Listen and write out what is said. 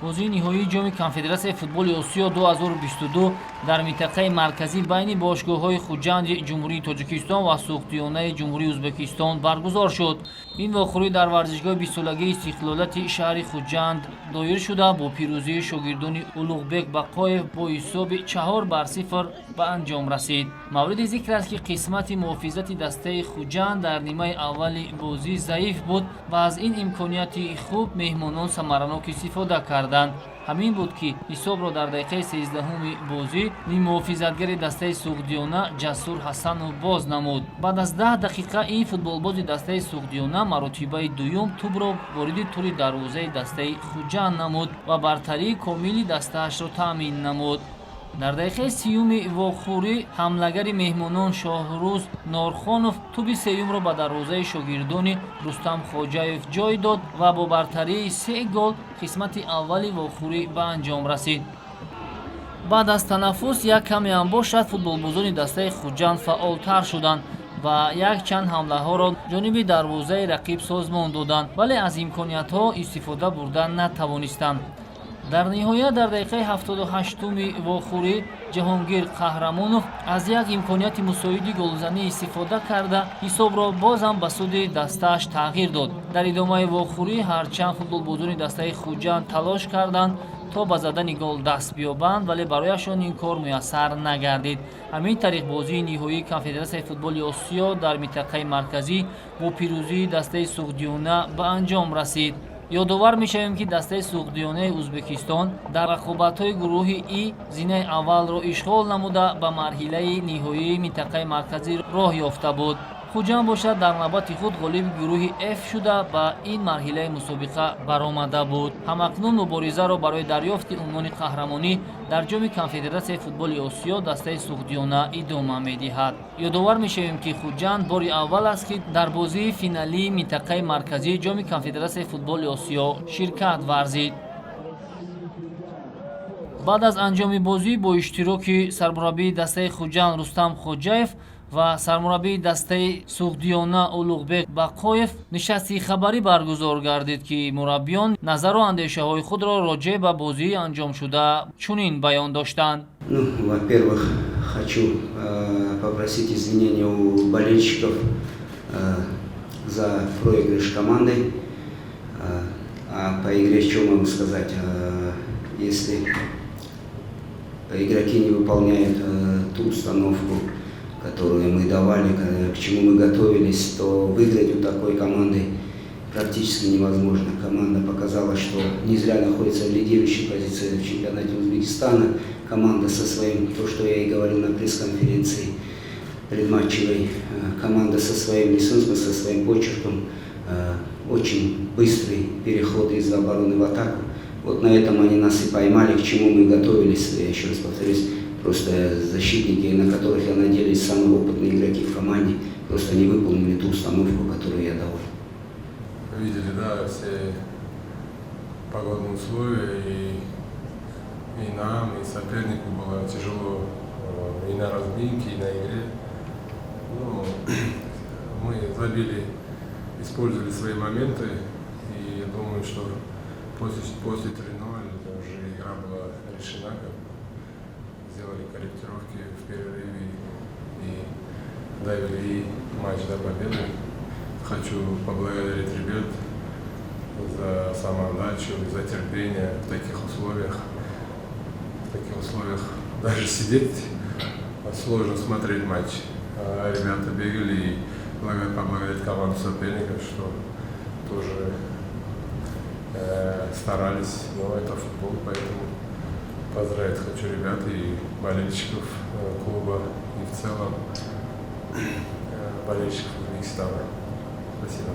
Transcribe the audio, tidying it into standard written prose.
бозии ниҳоии ҷоми конфедератсияи футболи осиё 2022 дар минтақаи марказӣ байни бошгоҳҳои хуҷанди ҷумҳурии тоҷикистон ва суғдиёнаи ҷумҳурии ӯзбекистон баргузор шуд. ин вохӯрӣ дар варзишгоҳи 20-солагии истиқлолияти шаҳри хуҷанд доир шуда бо пирӯзии шогирдони улуғбек бақоев бо ҳисоби 4-0 ба анҷом расид. мавриди зикр аст ки қисмати муҳофизати дастаи хуҷанд дар нимаи аввали бозӣ заиф буд ва аз ин имконияти хуб меҳмонон самаранок истифода карданд. ҳамин буд ки ҳисобро дар дақиқаи 13-уми бозӣ ниммуҳофизатгари дастаи суғдиёна Ҷасур Ҳасанов боз намуд. баъд аз 10 дақиқа ин футболбози дастаи суғдиёна маротибаи дуюм тӯбро вориди тури дарвозаи дастаи хуҷанд намуд ва бартарии комили дастаашро таъмин намуд. дар дақиқаи 30-уми вохӯрӣ ҳамлагари меҳмонон Шоҳрӯз Норхонов тӯби сеюмро ба дарвозаи шогирдони Рустам Хоҷаев ҷой дод ва бо бартарии 3 гол қисмати аввали вохӯрӣ ба анҷом расид. баъд аз танаффус як каме ҳам бошад футболбозони дастаи хуҷанд фаъолтар шуданд ва якчанд ҳамлаҳоро ҷониби дарвозаи рақиб созмон доданд, вале аз имкониятҳо истифода бурда натавонистанд. дар ниҳоят дар дақиқаи 78-уми вохӯрӣ Ҷаҳонгир Қаҳрамонов аз як имконияти мусоиди голзанӣ истифода карда ҳисобро бозам ба суди дастааш тағйир дод. дар идомаи вохӯрӣ ҳарчанд футболбозони дастаи хуҷанд талош карданд то ба задани гол даст биёбанд, вале барояшон ин кор муяссар нагардид. ҳамин тариқ бозии ниҳоии конфедератсияи футболи осиё дар минтақаи марказӣ бо пирӯзии дастаи суғдиёна ба анҷом расид. ёдовар мешавем ки дастаи суғдиёнаи ӯзбекистон дар рақобатҳои гурӯҳи И зинаи аввалро ишғол намуда ба марҳилаи ниҳоии минтақаи марказӣ роҳ ёфта буд. хуҷанд бошад дар навбати худ ғолиби гурӯҳи F шуда ба ин марҳилаи мусобиқа баромада буд. ҳамакнун муборизаро барои дарёфти унвони қаҳрамонӣ дар ҷоми конфедератсияи футболи осиё дастаи суғдиёна идома медиҳад. ёдовар мешавем ки хуҷанд бори аввал аст ки дар бозии финалии минтақаи марказии ҷоми конфедератсияи футболи осиё ширкат варзид. баъд аз анҷоми бозӣ бо иштироки сармураббии дастаи хуҷанд Рустам Хоҷаев ва сармураббии дастаи суғдиёна Улуғбек Бақоев нишасти хабарӣ баргузор гардид ки мураббиён назару андешаҳои худро роҷеъ ба бозии анҷомшуда чунин баён доштанд. Во-первых, хочу попросить извинения у болельщиков за проигрыш командой. А по игре что могу сказать? Если игроки не выполняют ту установку, которую мы давали, к чему мы готовились, то выиграть у такой команды практически невозможно. Команда показала, что не зря находится в лидирующей позиции в чемпионате Узбекистана. Команда со своим, то, что я и говорил на пресс-конференции предматчевой, команда со своим рисунком, со своим почерком, очень быстрый переход из обороны в атаку. Вот на этом они нас и поймали, к чему мы готовились, я еще раз повторюсь. Просто защитники, на которых я надеялись, самые опытные игроки в команде, просто не выполнили ту установку, которую я дал. Видели, да, все погодные условия, и нам, и сопернику было тяжело и на разминке, и на игре. Ну, мы забили, использовали свои моменты, и я думаю, что после 3:0 уже игра была решена. Сделали корректировки в перерыве и довели матч до победы. Хочу поблагодарить ребят за самоотдачу, за терпение в таких условиях. В таких условиях даже сидеть сложно смотреть матч. А ребята бегали, и поблагодарить команду соперников, что тоже старались. Но это футбол, поэтому поздравить хочу ребят и болельщиков клуба и в целом болельщиков Узбекистана. Спасибо.